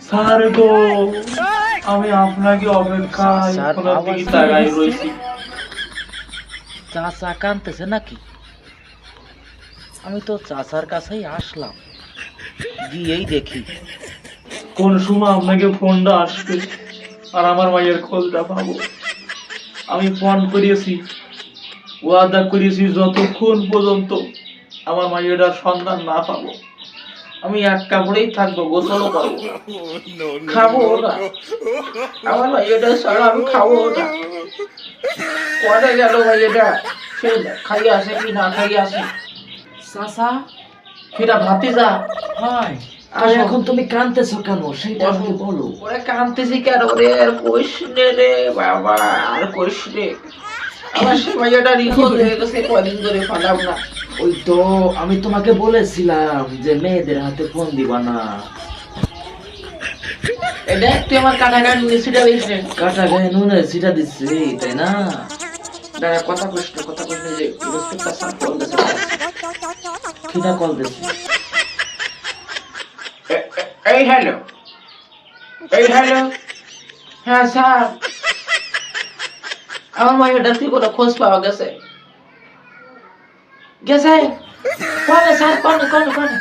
Sir গো, আমি আপনাকে অপেক্ষায় চাচার কোনো আওয়াজ দিকে তাকাই শুনে রয়েছি। চাচা কাঁদতেছে নাকি? আমি তো চাচার কাছেই আসলাম, গিয়েই দেখি। কোন সময় আপনাকে ফোনটা আসবে আর আমার মায়ের খোঁজটা পাবো। আমি ফোন করিয়েছি, ওয়াদা করিয়েছি যতক্ষণ পর্যন্ত আমার মায়ের সন্ধান না পাবো আমি এক কাপড়েই থাকবো, গোসলও করবো না, খাবো না। আমার মাইয়াটা ছাড়া আমি খাবো না। কনে গেল মাইয়াটা? সে খাইয়ে আসে কি না খাইয়ে আসে? চাচা, সেটা ভাতিজা। হয় তো আসো। এখন তুমি কাঁদতেছো কেন সেটা আমাকে বলো। ওরে কাঁদতেছি কেন রে? আর কইস নে রে বাবা, আর কইস রে। আমার সে মাইয়াটা নিখোঁজ হয়ে গেছে কদিন ধরে, ফালাম না। ওই তো আমি তোমাকে বলেছিলাম যে মেয়েদের হাতে ফোন দিবা না। এটা তুই আমার কাটা গান মিছিটা দিস রে। কাটা গায়ে নুনের ছিটা দিচ্ছি, তাই না? দাঁড়া, কথা কইস না, কথা কইস না, যে ইন্সপেক্টর স্যার ফোন দিয়েছে। কিনা কল দিচ্ছি। এই হ্যালো, এই হ্যালো। হ্যাঁ স্যার, আমার মাইয়াটার কি কোনো খোঁজ পাওয়া গেছে? গেছে? কোনে স্যার, কোনে কোনে কোনে?